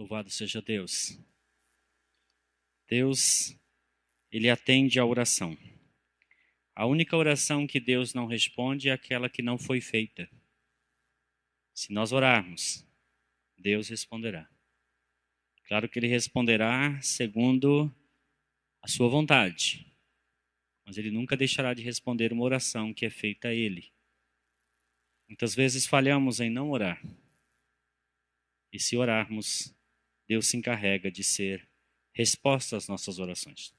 Louvado seja Deus. Deus, Ele atende à oração. A única oração que Deus não responde é aquela que não foi feita. Se nós orarmos, Deus responderá. Claro que Ele responderá segundo a sua vontade, mas Ele nunca deixará de responder uma oração que é feita a Ele. Muitas vezes falhamos em não orar. E se orarmos, Deus se encarrega de ser resposta às nossas orações.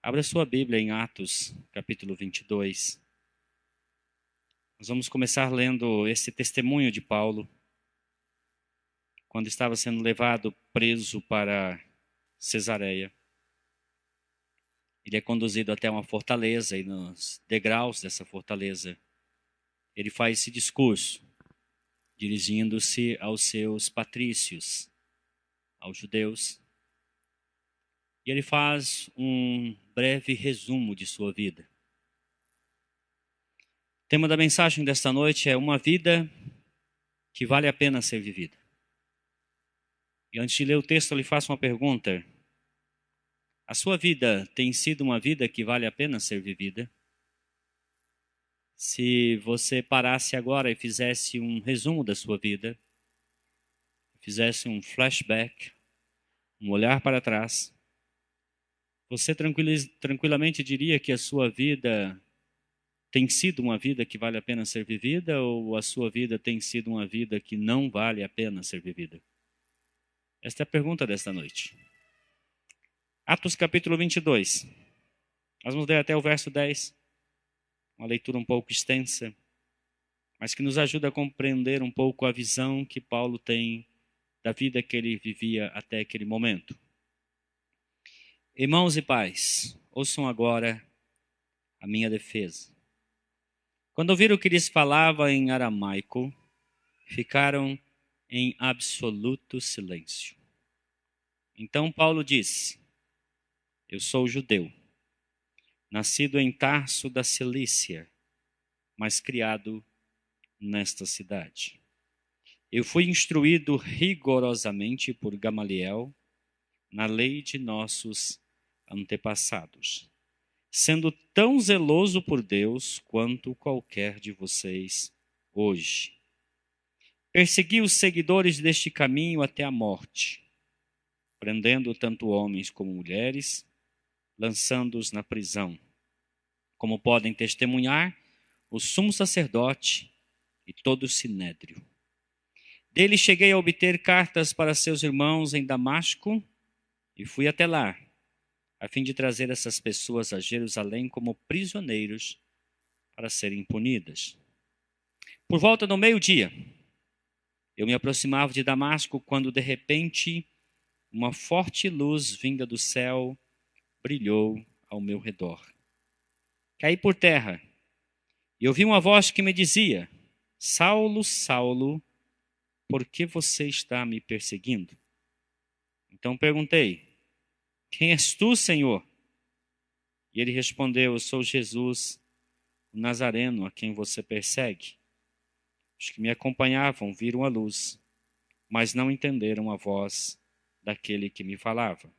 Abra sua Bíblia em Atos, capítulo 22. Nós vamos começar lendo esse testemunho de Paulo, quando estava sendo levado preso para Cesareia. Ele é conduzido até uma fortaleza e nos degraus dessa fortaleza ele faz esse discurso, dirigindo-se aos seus patrícios, aos judeus. E ele faz um breve resumo de sua vida. O tema da mensagem desta noite é uma vida que vale a pena ser vivida. E antes de ler o texto, eu lhe faço uma pergunta. A sua vida tem sido uma vida que vale a pena ser vivida? Se você parasse agora e fizesse um resumo da sua vida, fizesse um flashback, um olhar para trás, você tranquilamente diria que a sua vida tem sido uma vida que vale a pena ser vivida ou a sua vida tem sido uma vida que não vale a pena ser vivida? Esta é a pergunta desta noite. Atos capítulo 22. Nós vamos ler até o verso 10. Uma leitura um pouco extensa, mas que nos ajuda a compreender um pouco a visão que Paulo tem da vida que ele vivia até aquele momento. Irmãos e pais, ouçam agora a minha defesa. Quando ouviram que lhes falava em aramaico, ficaram em absoluto silêncio. Então Paulo disse: Eu sou judeu, nascido em Tarso da Cilícia, mas criado nesta cidade. Eu fui instruído rigorosamente por Gamaliel na lei de nossos antepassados, sendo tão zeloso por Deus quanto qualquer de vocês hoje. Persegui os seguidores deste caminho até a morte, prendendo tanto homens como mulheres, lançando-os na prisão. Como podem testemunhar, o sumo sacerdote e todo o sinédrio. Dele cheguei a obter cartas para seus irmãos em Damasco e fui até lá, a fim de trazer essas pessoas a Jerusalém como prisioneiros para serem punidas. Por volta do meio-dia, eu me aproximava de Damasco quando de repente uma forte luz vinda do céu brilhou ao meu redor. Caí por terra e ouvi uma voz que me dizia: Saulo, Saulo, por que você está me perseguindo? Então perguntei: Quem és tu, Senhor? E ele respondeu: Eu sou Jesus, o Nazareno, a quem você persegue. Os que me acompanhavam viram a luz, mas não entenderam a voz daquele que me falava.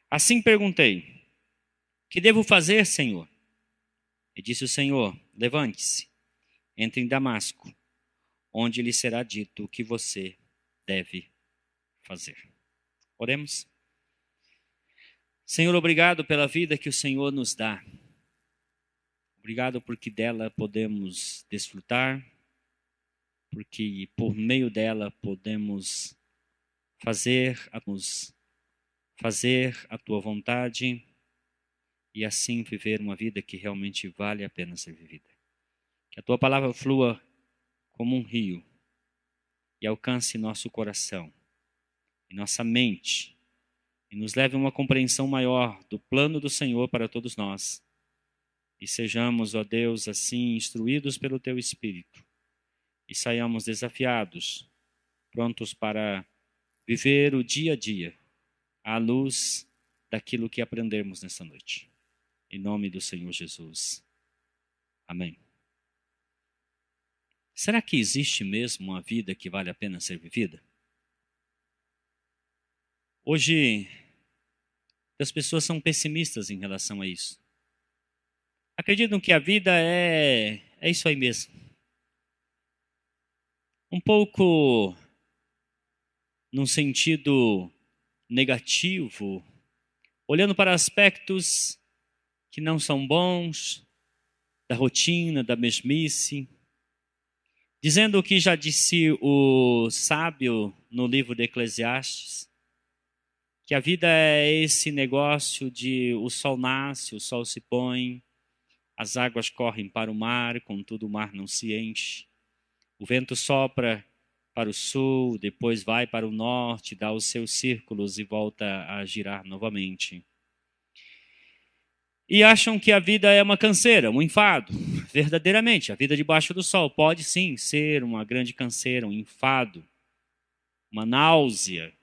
Assim perguntei: Que devo fazer, Senhor? E disse o Senhor: Levante-se, entre em Damasco, onde lhe será dito o que você deve fazer. Oremos. Senhor, obrigado pela vida que o Senhor nos dá. Obrigado porque dela podemos desfrutar, porque por meio dela podemos fazer a tua vontade e assim viver uma vida que realmente vale a pena ser vivida. Que a tua palavra flua como um rio e alcance nosso coração e nossa mente e nos leve a uma compreensão maior do plano do Senhor para todos nós. E sejamos, ó Deus, assim instruídos pelo teu Espírito e saiamos desafiados, prontos para viver o dia a dia à luz daquilo que aprendermos nessa noite. Em nome do Senhor Jesus. Amém. Será que existe mesmo uma vida que vale a pena ser vivida? Hoje, as pessoas são pessimistas em relação a isso. Acreditam que a vida é isso aí mesmo. Um pouco num sentido negativo, olhando para aspectos que não são bons, da rotina, da mesmice, dizendo o que já disse o sábio no livro de Eclesiastes, que a vida é esse negócio de o sol nasce, o sol se põe, as águas correm para o mar, contudo o mar não se enche, o vento sopra para o sul, depois vai para o norte, dá os seus círculos e volta a girar novamente. E acham que a vida é uma canseira, um enfado. Verdadeiramente, a vida debaixo do sol pode sim ser uma grande canseira, um enfado, uma náusea.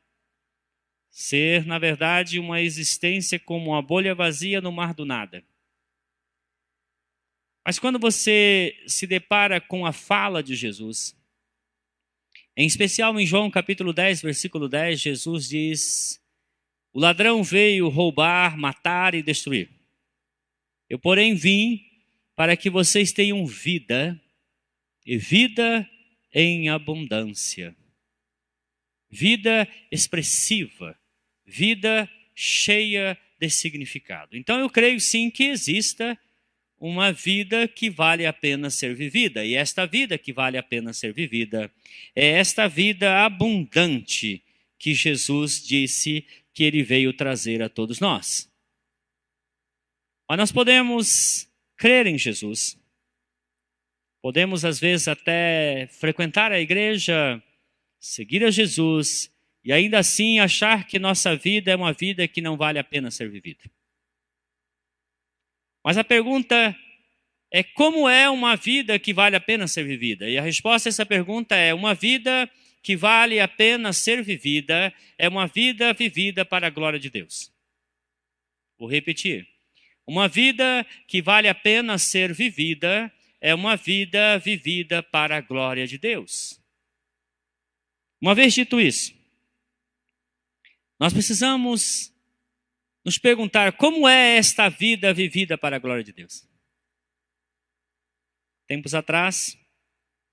Ser, na verdade, uma existência como uma bolha vazia no mar do nada. Mas quando você se depara com a fala de Jesus, em especial em João capítulo 10, versículo 10, Jesus diz: o ladrão veio roubar, matar e destruir. Eu, porém, vim para que vocês tenham vida, e vida em abundância. Vida expressiva, vida cheia de significado. Então eu creio sim que exista uma vida que vale a pena ser vivida. E esta vida que vale a pena ser vivida é esta vida abundante que Jesus disse que ele veio trazer a todos nós. Mas nós podemos crer em Jesus. Podemos às vezes até frequentar a igreja, seguir a Jesus e ainda assim achar que nossa vida é uma vida que não vale a pena ser vivida. Mas a pergunta é: como é uma vida que vale a pena ser vivida? E a resposta a essa pergunta é: uma vida que vale a pena ser vivida é uma vida vivida para a glória de Deus. Vou repetir. Uma vida que vale a pena ser vivida é uma vida vivida para a glória de Deus. Uma vez dito isso, nós precisamos nos perguntar: como é esta vida vivida para a glória de Deus? Tempos atrás,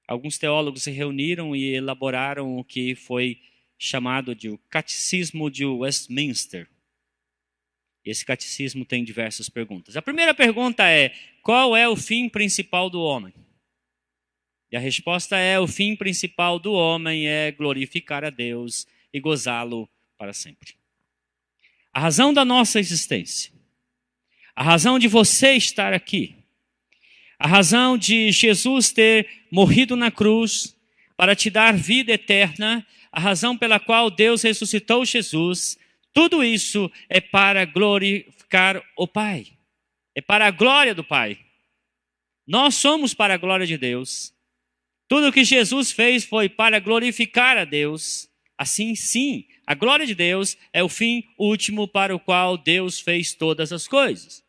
alguns teólogos se reuniram e elaboraram o que foi chamado de o Catecismo de Westminster. Esse catecismo tem diversas perguntas. A primeira pergunta é: qual é o fim principal do homem? E a resposta é: o fim principal do homem é glorificar a Deus e gozá-lo para sempre. A razão da nossa existência, a razão de você estar aqui, a razão de Jesus ter morrido na cruz para te dar vida eterna, a razão pela qual Deus ressuscitou Jesus, tudo isso é para glorificar o Pai. É para a glória do Pai. Nós somos para a glória de Deus. Tudo o que Jesus fez foi para glorificar a Deus. Assim, sim, a glória de Deus é o fim último para o qual Deus fez todas as coisas.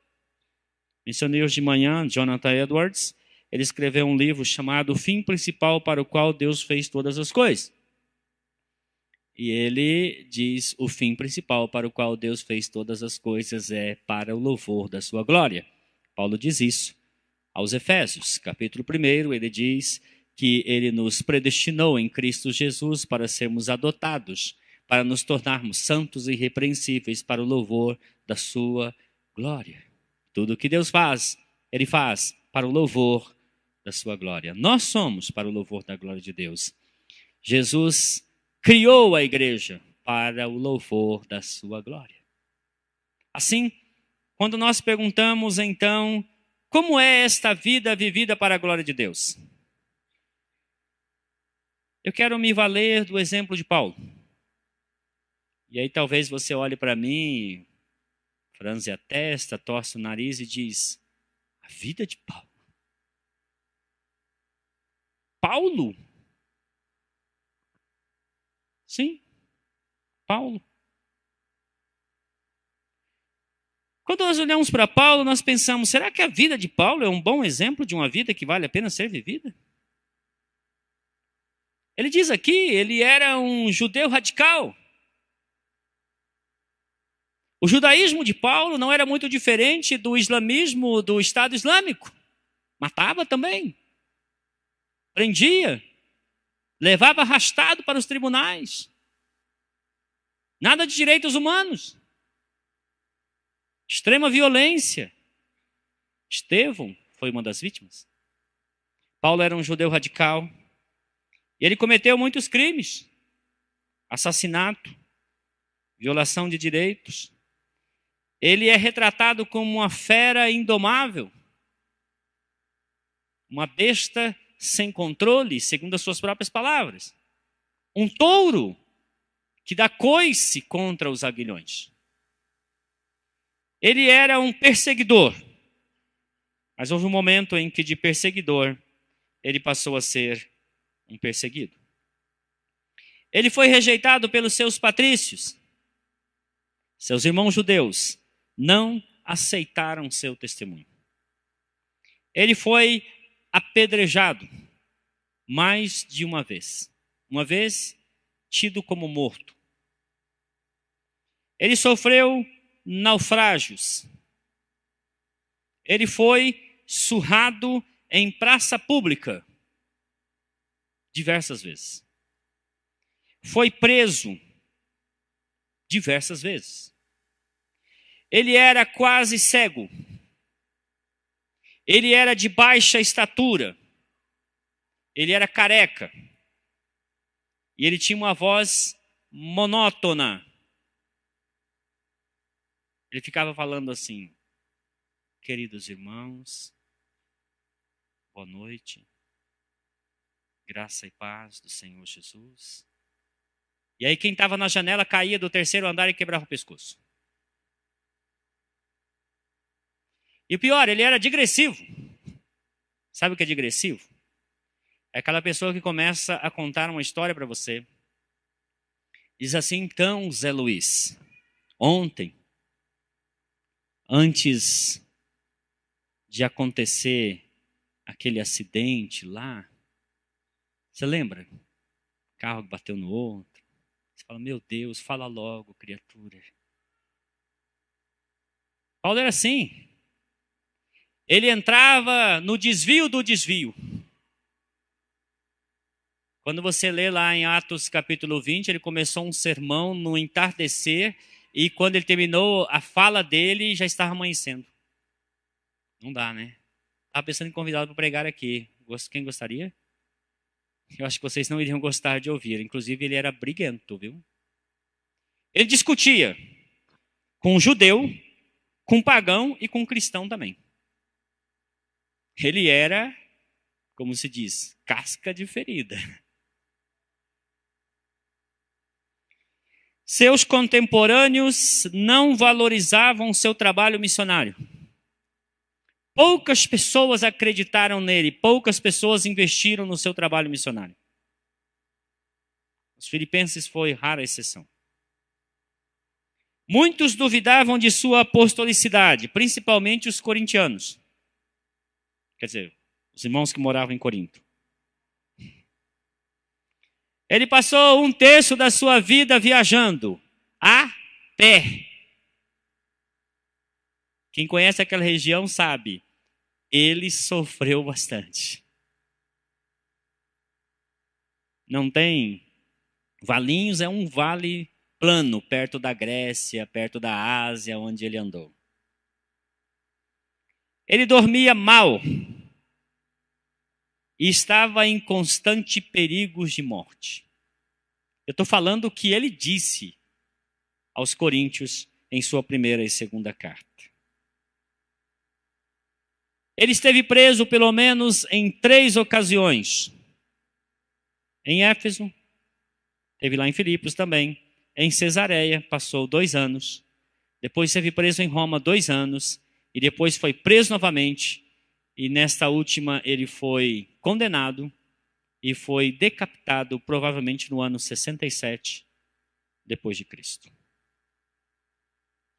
Mencionei hoje de manhã Jonathan Edwards. Ele escreveu um livro chamado O Fim Principal para o qual Deus fez todas as coisas. E ele diz: o fim principal para o qual Deus fez todas as coisas é para o louvor da sua glória. Paulo diz isso aos Efésios, capítulo 1, ele diz que ele nos predestinou em Cristo Jesus para sermos adotados, para nos tornarmos santos e irrepreensíveis para o louvor da sua glória. Tudo o que Deus faz, ele faz para o louvor da sua glória. Nós somos para o louvor da glória de Deus. Jesus criou a igreja para o louvor da sua glória. Assim, quando nós perguntamos então, como é esta vida vivida para a glória de Deus? Eu quero me valer do exemplo de Paulo. E aí talvez você olhe para mim, franze a testa, torce o nariz e diz: a vida de Paulo? Paulo? Sim, Paulo. Quando nós olhamos para Paulo, nós pensamos: será que a vida de Paulo é um bom exemplo de uma vida que vale a pena ser vivida? Ele diz aqui, ele era um judeu radical. O judaísmo de Paulo não era muito diferente do islamismo do Estado Islâmico. Matava também, prendia, levava arrastado para os tribunais. Nada de direitos humanos. Extrema violência. Estevão foi uma das vítimas. Paulo era um judeu radical. E ele cometeu muitos crimes. Assassinato, violação de direitos. Ele é retratado como uma fera indomável. Uma besta sem controle, segundo as suas próprias palavras. Um touro que dá coice contra os aguilhões. Ele era um perseguidor. Mas houve um momento em que de perseguidor, ele passou a ser um perseguido. Ele foi rejeitado pelos seus patrícios. Seus irmãos judeus não aceitaram seu testemunho. Ele foi apedrejado mais de uma vez. Uma vez tido como morto. Ele sofreu naufrágios. Ele foi surrado em praça pública diversas vezes. Foi preso diversas vezes. Ele era quase cego. Ele era de baixa estatura. Ele era careca. E ele tinha uma voz monótona. Ele ficava falando assim: queridos irmãos, boa noite, graça e paz do Senhor Jesus. E aí quem estava na janela caía do terceiro andar e quebrava o pescoço. E o pior, ele era digressivo. Sabe o que é digressivo? É aquela pessoa que começa a contar uma história para você. Diz assim: então, Zé Luiz, ontem, antes de acontecer aquele acidente lá, você lembra? O carro que bateu no outro. Você fala: meu Deus, fala logo, criatura. Paulo era assim. Ele entrava no desvio do desvio. Quando você lê lá em Atos capítulo 20, ele começou um sermão no entardecer, e quando ele terminou a fala dele, já estava amanhecendo. Não dá, né? Estava pensando em convidá-lo para pregar aqui. Quem gostaria? Eu acho que vocês não iriam gostar de ouvir. Inclusive, ele era briguento, viu? Ele discutia com um judeu, com um pagão e com um cristão também. Ele era, como se diz, casca de ferida. Seus contemporâneos não valorizavam seu trabalho missionário. Poucas pessoas acreditaram nele, poucas pessoas investiram no seu trabalho missionário. Os filipenses foi rara exceção. Muitos duvidavam de sua apostolicidade, principalmente os corintianos. Quer dizer, os irmãos que moravam em Corinto. Ele passou um terço da sua vida viajando a pé. Quem conhece aquela região sabe, ele sofreu bastante. Não tem... Valinhos é um vale plano, perto da Grécia, perto da Ásia, onde ele andou. Ele dormia mal e estava em constante perigo de morte. Eu estou falando o que ele disse aos coríntios em sua primeira e segunda carta. Ele esteve preso pelo menos em 3 ocasiões. Em Éfeso, esteve lá em Filipos também. Em Cesareia, passou 2 anos. Depois esteve preso em Roma 2 anos. E depois foi preso novamente. E nesta última ele foi condenado e foi decapitado provavelmente no ano 67 depois de Cristo.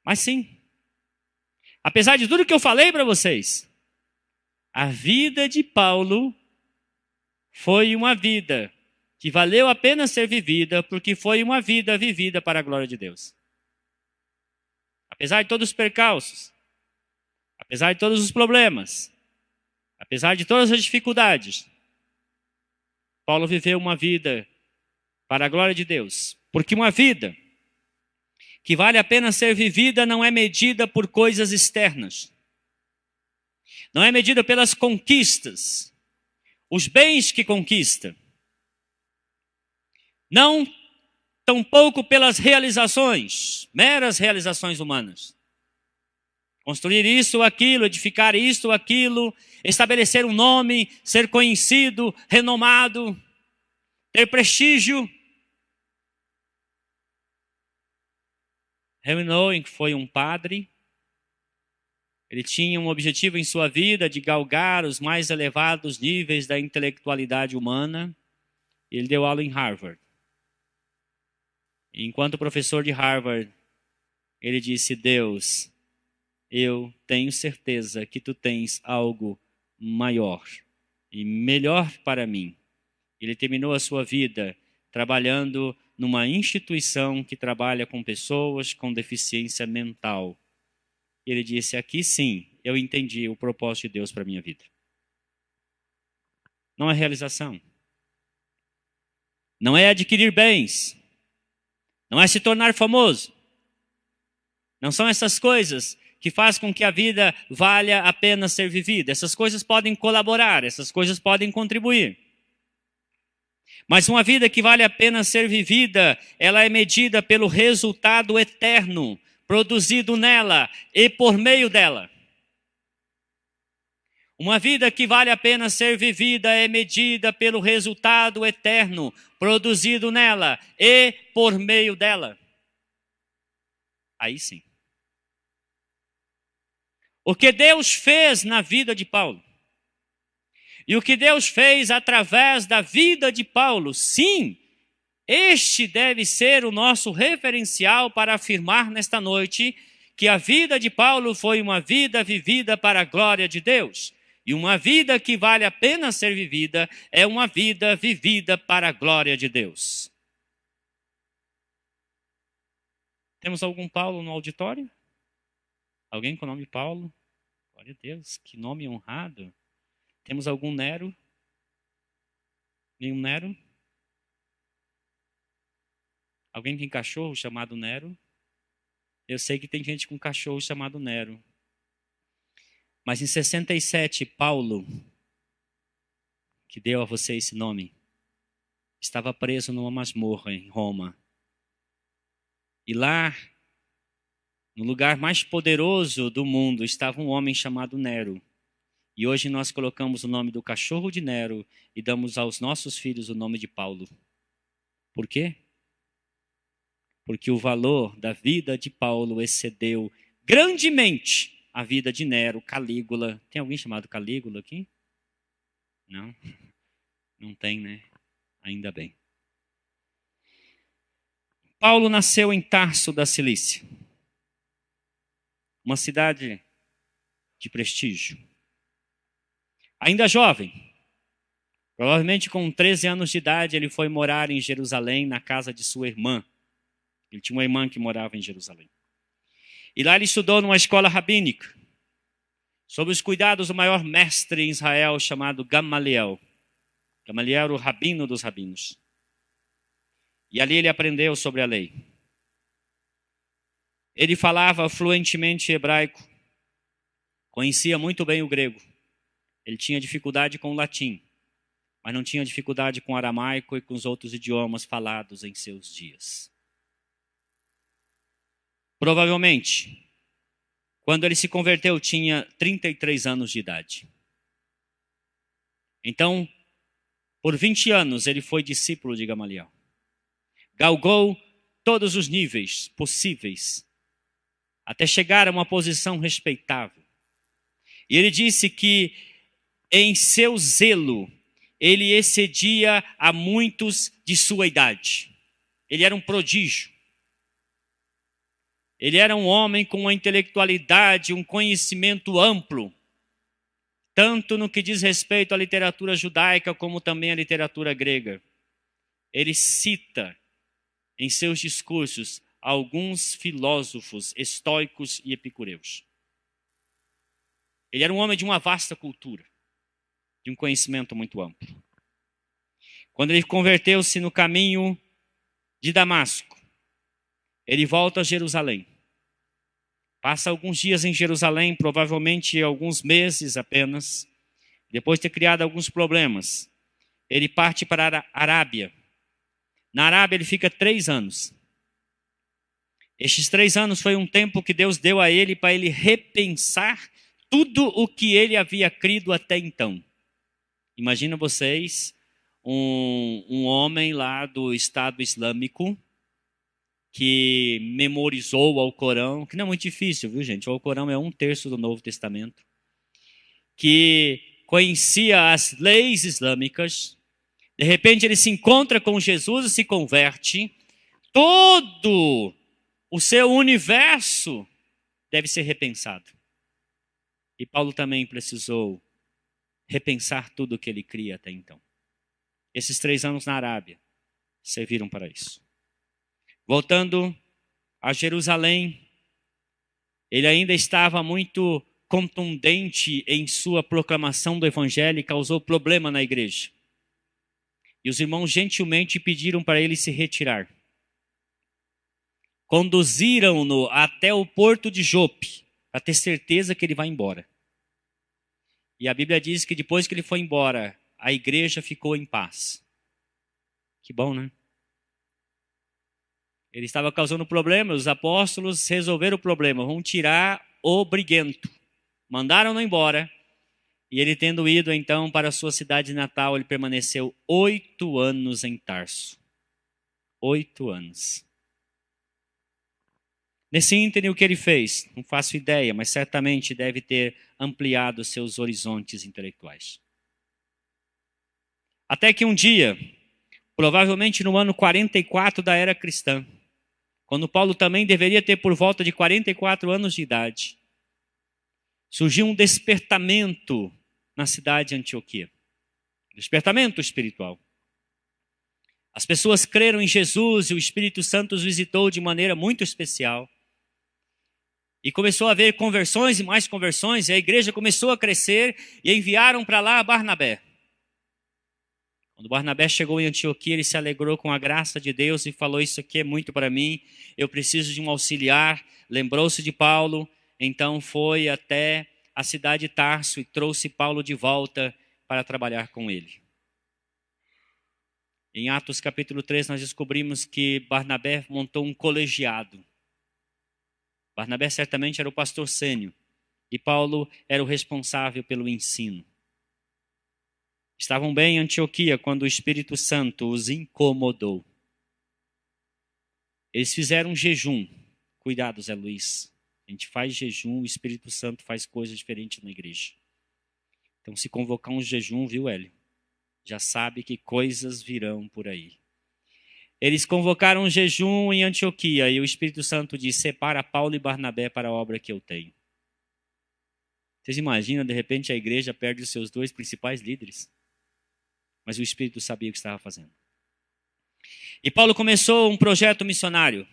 Mas sim, apesar de tudo que eu falei para vocês, a vida de Paulo foi uma vida que valeu a pena ser vivida, porque foi uma vida vivida para a glória de Deus. Apesar de todos os percalços, apesar de todos os problemas, apesar de todas as dificuldades, Paulo viveu uma vida para a glória de Deus. Porque uma vida que vale a pena ser vivida não é medida por coisas externas. Não é medida pelas conquistas, os bens que conquista. Não tampouco pelas realizações, meras realizações humanas. Construir isso ou aquilo, edificar isso ou aquilo, estabelecer um nome, ser conhecido, renomado, ter prestígio. Henry Nouwen, que foi um padre, ele tinha um objetivo em sua vida de galgar os mais elevados níveis da intelectualidade humana. Ele deu aula em Harvard. E enquanto professor de Harvard, ele disse: Deus, eu tenho certeza que tu tens algo maior e melhor para mim. Ele terminou a sua vida trabalhando numa instituição que trabalha com pessoas com deficiência mental. Ele disse: aqui sim, eu entendi o propósito de Deus para a minha vida. Não é realização. Não é adquirir bens. Não é se tornar famoso. Não são essas coisas que fazem com que a vida valha a pena ser vivida. Essas coisas podem colaborar, essas coisas podem contribuir. Mas uma vida que vale a pena ser vivida, ela é medida pelo resultado eterno produzido nela e por meio dela. Uma vida que vale a pena ser vivida é medida pelo resultado eterno produzido nela e por meio dela. Aí sim. O que Deus fez na vida de Paulo e o que Deus fez através da vida de Paulo, sim, este deve ser o nosso referencial para afirmar nesta noite que a vida de Paulo foi uma vida vivida para a glória de Deus. E uma vida que vale a pena ser vivida é uma vida vivida para a glória de Deus. Temos algum Paulo no auditório? Alguém com o nome Paulo? Glória a Deus, que nome honrado. Temos algum Nero? Nenhum Nero? Alguém tem cachorro chamado Nero? Eu sei que tem gente com cachorro chamado Nero. Mas em 67, Paulo, que deu a você esse nome, estava preso numa masmorra em Roma. E lá, no lugar mais poderoso do mundo, estava um homem chamado Nero. E hoje nós colocamos o nome do cachorro de Nero e damos aos nossos filhos o nome de Paulo. Por quê? Porque o valor da vida de Paulo excedeu grandemente a vida de Nero, Calígula. Tem alguém chamado Calígula aqui? Não? Não tem, né? Ainda bem. Paulo nasceu em Tarso da Cilícia, uma cidade de prestígio. Ainda jovem, provavelmente com 13 anos de idade, ele foi morar em Jerusalém, na casa de sua irmã. Ele tinha uma irmã que morava em Jerusalém. E lá ele estudou numa escola rabínica, sob os cuidados do maior mestre em Israel, chamado Gamaliel. Gamaliel era o rabino dos rabinos. E ali ele aprendeu sobre a lei. Ele falava fluentemente hebraico, conhecia muito bem o grego. Ele tinha dificuldade com o latim, mas não tinha dificuldade com o aramaico e com os outros idiomas falados em seus dias. Provavelmente, quando ele se converteu, tinha 33 anos de idade. Então, por 20 anos, ele foi discípulo de Gamaliel. Galgou todos os níveis possíveis, até chegar a uma posição respeitável. E ele disse que, em seu zelo, ele excedia a muitos de sua idade. Ele era um prodígio. Ele era um homem com uma intelectualidade, um conhecimento amplo, tanto no que diz respeito à literatura judaica, como também à literatura grega. Ele cita em seus discursos alguns filósofos estoicos e epicureus. Ele era um homem de uma vasta cultura, de um conhecimento muito amplo. Quando ele converteu-se no caminho de Damasco, ele volta a Jerusalém. Passa alguns dias em Jerusalém, provavelmente alguns meses apenas. Depois de ter criado alguns problemas, ele parte para a Arábia. Na Arábia ele fica 3 anos. Estes 3 anos foi um tempo que Deus deu a ele para ele repensar tudo o que ele havia crido até então. Imagina vocês, um homem lá do Estado Islâmico que memorizou o Alcorão, que não é muito difícil, viu gente? O Alcorão é 1/3 do Novo Testamento, que conhecia as leis islâmicas. De repente ele se encontra com Jesus e se converte. Todo o seu universo deve ser repensado. E Paulo também precisou repensar tudo o que ele cria até então. Esses 3 anos na Arábia serviram para isso. Voltando a Jerusalém, ele ainda estava muito contundente em sua proclamação do evangelho e causou problema na igreja. E os irmãos gentilmente pediram para ele se retirar. Conduziram-no até o porto de Jope, para ter certeza que ele vai embora. E a Bíblia diz que depois que ele foi embora, a igreja ficou em paz. Que bom, né? Ele estava causando problema, os apóstolos resolveram o problema. Vão tirar o briguento. Mandaram-no embora. E ele tendo ido então para a sua cidade natal, ele permaneceu 8 anos em Tarso. 8 anos. Nesse ínterim, o que ele fez? Não faço ideia, mas certamente deve ter ampliado seus horizontes intelectuais. Até que um dia, provavelmente no ano 44 da era cristã, quando Paulo também deveria ter por volta de 44 anos de idade, surgiu um despertamento na cidade de Antioquia. Despertamento espiritual. As pessoas creram em Jesus e o Espírito Santo os visitou de maneira muito especial. E começou a haver conversões e mais conversões, e a igreja começou a crescer e enviaram para lá Barnabé. Quando Barnabé chegou em Antioquia, ele se alegrou com a graça de Deus e falou: isso aqui é muito para mim, eu preciso de um auxiliar. Lembrou-se de Paulo, então foi até a cidade de Tarso e trouxe Paulo de volta para trabalhar com ele. Em Atos capítulo 3 nós descobrimos que Barnabé montou um colegiado. Barnabé certamente era o pastor sênior e Paulo era o responsável pelo ensino. Estavam bem em Antioquia quando o Espírito Santo os incomodou. Eles fizeram um jejum. Cuidado, Zé Luiz. A gente faz jejum, o Espírito Santo faz coisas diferentes na igreja. Então, se convocar um jejum, viu, Hélio? Já sabe que coisas virão por aí. Eles convocaram um jejum em Antioquia e o Espírito Santo disse: separa Paulo e Barnabé para a obra que eu tenho. Vocês imaginam, de repente, a igreja perde os seus 2 principais líderes? Mas o Espírito sabia o que estava fazendo. E Paulo começou um projeto missionário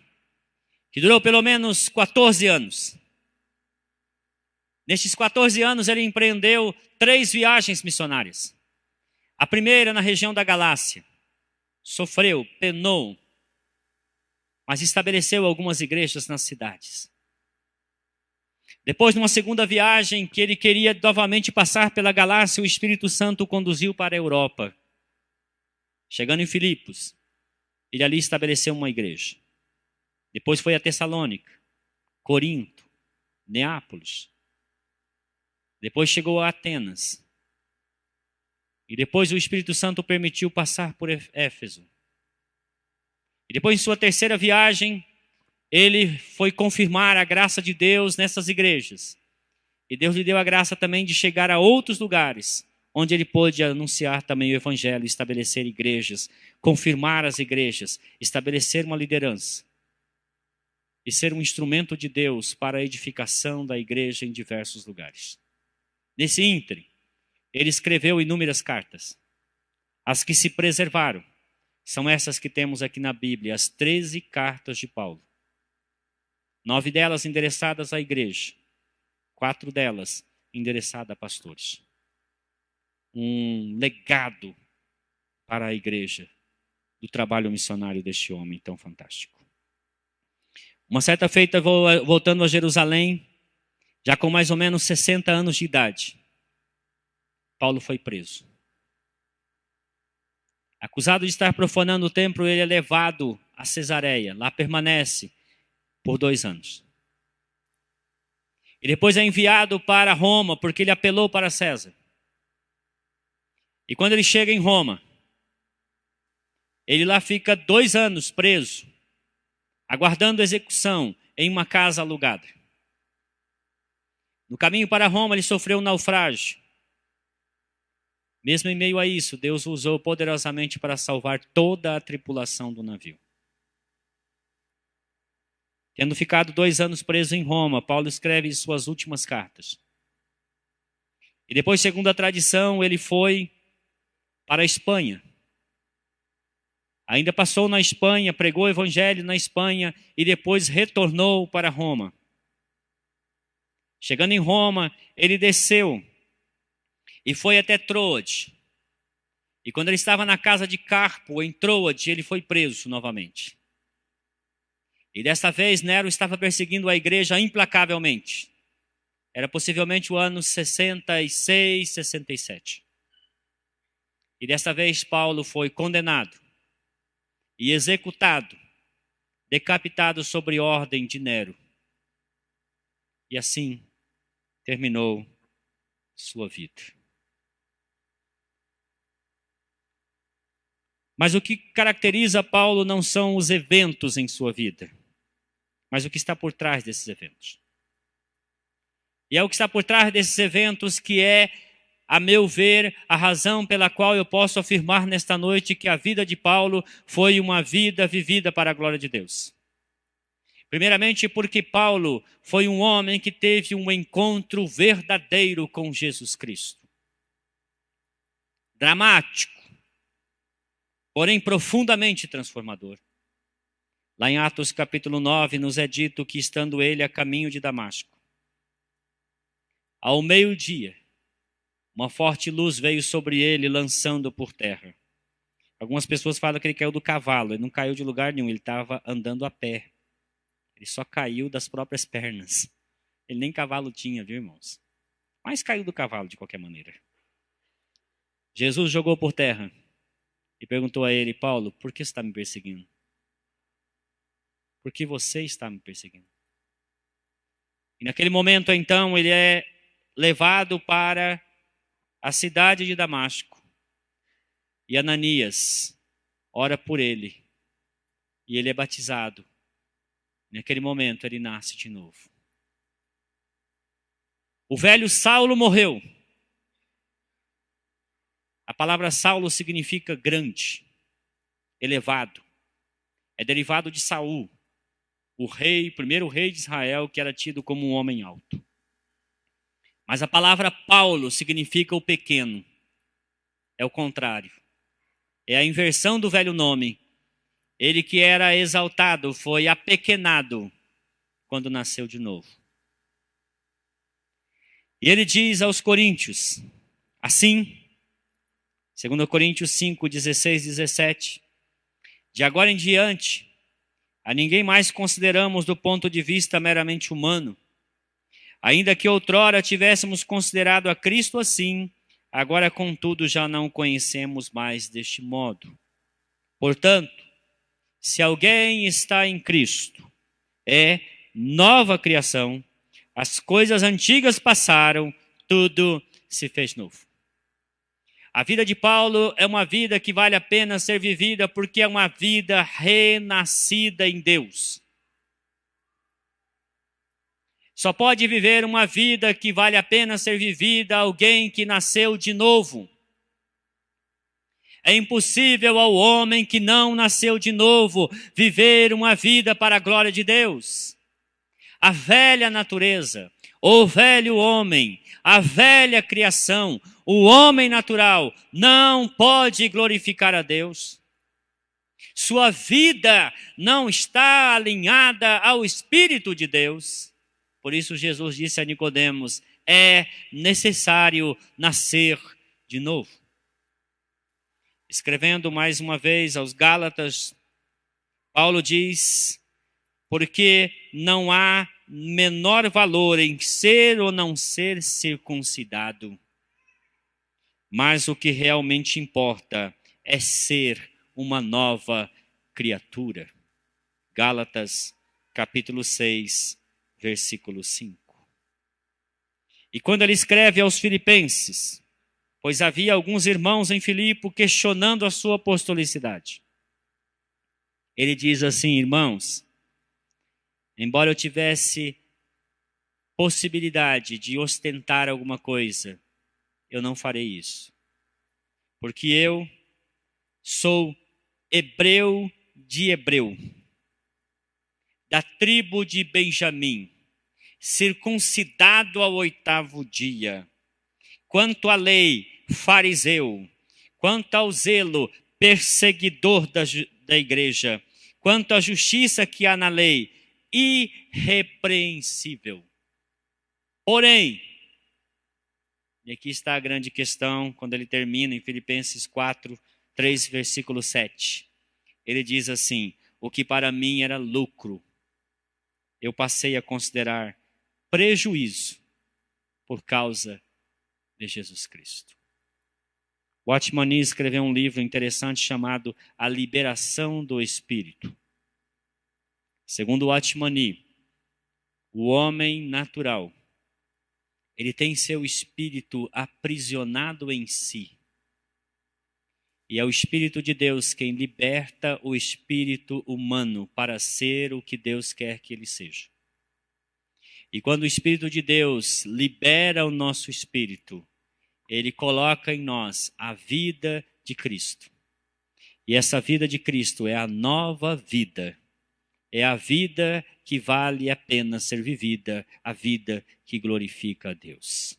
que durou pelo menos 14 anos. Nestes 14 anos ele empreendeu 3 viagens missionárias. A primeira na região da Galácia. Sofreu, penou, mas estabeleceu algumas igrejas nas cidades. Depois, numa segunda viagem que ele queria novamente passar pela Galácia, o Espírito Santo o conduziu para a Europa. Chegando em Filipos, ele ali estabeleceu uma igreja. Depois foi a Tessalônica, Corinto, Neápolis. Depois chegou a Atenas. E depois o Espírito Santo o permitiu passar por Éfeso. E depois, em sua terceira viagem, ele foi confirmar a graça de Deus nessas igrejas. E Deus lhe deu a graça também de chegar a outros lugares, onde ele pôde anunciar também o evangelho, estabelecer igrejas, confirmar as igrejas, estabelecer uma liderança. E ser um instrumento de Deus para a edificação da igreja em diversos lugares. Nesse ínterim, ele escreveu inúmeras cartas. As que se preservaram são essas que temos aqui na Bíblia, as 13 cartas de Paulo. 9 delas endereçadas à igreja, 4 delas endereçadas a pastores. Um legado para a igreja do trabalho missionário deste homem tão fantástico. Uma certa feita, voltando a Jerusalém, já com mais ou menos 60 anos de idade, Paulo foi preso. Acusado de estar profanando o templo, ele é levado a Cesareia. Lá permanece por 2 anos. E depois é enviado para Roma, porque ele apelou para César. E quando ele chega em Roma, ele lá fica 2 anos preso, aguardando execução em uma casa alugada. No caminho para Roma, ele sofreu um naufrágio. Mesmo em meio a isso, Deus o usou poderosamente para salvar toda a tripulação do navio. Tendo ficado 2 anos preso em Roma, Paulo escreve suas últimas cartas. E depois, segundo a tradição, ele foi para a Espanha. Ainda passou na Espanha, pregou o evangelho na Espanha e depois retornou para Roma. Chegando em Roma, ele desceu e foi até Troade. E quando ele estava na casa de Carpo, em Troade, ele foi preso novamente. E desta vez Nero estava perseguindo a igreja implacavelmente. Era possivelmente o ano 66, 67. E desta vez Paulo foi condenado e executado, decapitado sobre ordem de Nero. E assim terminou sua vida. Mas o que caracteriza Paulo não são os eventos em sua vida, mas o que está por trás desses eventos. E é o que está por trás desses eventos que é, a meu ver, a razão pela qual eu posso afirmar nesta noite que a vida de Paulo foi uma vida vivida para a glória de Deus. Primeiramente porque Paulo foi um homem que teve um encontro verdadeiro com Jesus Cristo. Dramático, porém profundamente transformador. Lá em Atos capítulo 9 nos é dito que estando ele a caminho de Damasco, ao meio-dia, uma forte luz veio sobre ele, lançando por terra. Algumas pessoas falam que ele caiu do cavalo. Ele não caiu de lugar nenhum, ele estava andando a pé. Ele só caiu das próprias pernas. Ele nem cavalo tinha, viu, irmãos? Mas caiu do cavalo de qualquer maneira. Jesus jogou por terra e perguntou a ele: Paulo, por que você está me perseguindo? Por que você está me perseguindo? E naquele momento, então, ele é levado para a cidade de Damasco. E Ananias ora por ele. E ele é batizado. Naquele momento, ele nasce de novo. O velho Saulo morreu. A palavra Saulo significa grande, elevado. É derivado de Saul, o primeiro rei de Israel, que era tido como um homem alto. Mas a palavra Paulo significa o pequeno. É o contrário. É a inversão do velho nome. Ele que era exaltado foi apequenado quando nasceu de novo. E ele diz aos coríntios, assim, 2 Coríntios 5, 16, 17, de agora em diante, a ninguém mais consideramos do ponto de vista meramente humano. Ainda que outrora tivéssemos considerado a Cristo assim, agora contudo já não o conhecemos mais deste modo. Portanto, se alguém está em Cristo, é nova criação, as coisas antigas passaram, tudo se fez novo. A vida de Paulo é uma vida que vale a pena ser vivida porque é uma vida renascida em Deus. Só pode viver uma vida que vale a pena ser vivida alguém que nasceu de novo. É impossível ao homem que não nasceu de novo viver uma vida para a glória de Deus. A velha natureza, o velho homem, a velha criação, o homem natural não pode glorificar a Deus. sua vida não está alinhada ao Espírito de Deus. Por isso Jesus disse a Nicodemos: é necessário nascer de novo. Escrevendo mais uma vez aos Gálatas, Paulo diz: porque não há menor valor em ser ou não ser circuncidado, mas o que realmente importa é ser uma nova criatura. Gálatas, capítulo 6, versículo 5. E quando ele escreve aos Filipenses, pois havia alguns irmãos em Filipe questionando a sua apostolicidade, ele diz assim: irmãos, embora eu tivesse possibilidade de ostentar alguma coisa, eu não farei isso, porque eu sou hebreu de hebreu, da tribo de Benjamim, circuncidado ao 8º dia. Quanto à lei, fariseu. Quanto ao zelo, perseguidor da igreja. Quanto à justiça que há na lei, irrepreensível. Porém, e aqui está a grande questão, quando ele termina em Filipenses 4, 3, versículo 7. Ele diz assim: o que para mim era lucro, eu passei a considerar prejuízo por causa de Jesus Cristo. Watchman Nee escreveu um livro interessante chamado A Liberação do Espírito. Segundo Watchman Nee, o homem natural, ele tem seu espírito aprisionado em si. E é o Espírito de Deus quem liberta o espírito humano para ser o que Deus quer que ele seja. E quando o Espírito de Deus libera o nosso espírito, ele coloca em nós a vida de Cristo. E essa vida de Cristo é a nova vida. É a vida que vale a pena ser vivida, a vida que glorifica a Deus.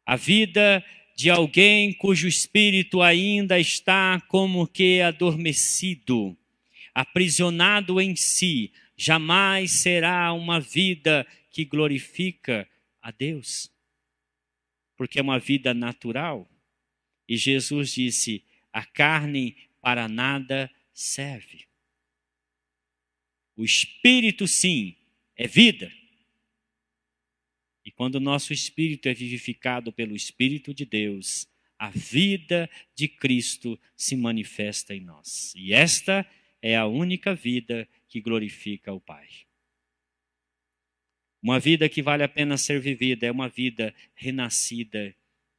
A vida de alguém cujo espírito ainda está como que adormecido, aprisionado em si, jamais será uma vida que glorifica a Deus, porque é uma vida natural. E Jesus disse: a carne para nada serve. O espírito, sim, é vida. E quando o nosso espírito é vivificado pelo Espírito de Deus, a vida de Cristo se manifesta em nós. E esta é a única vida que glorifica o Pai. Uma vida que vale a pena ser vivida é uma vida renascida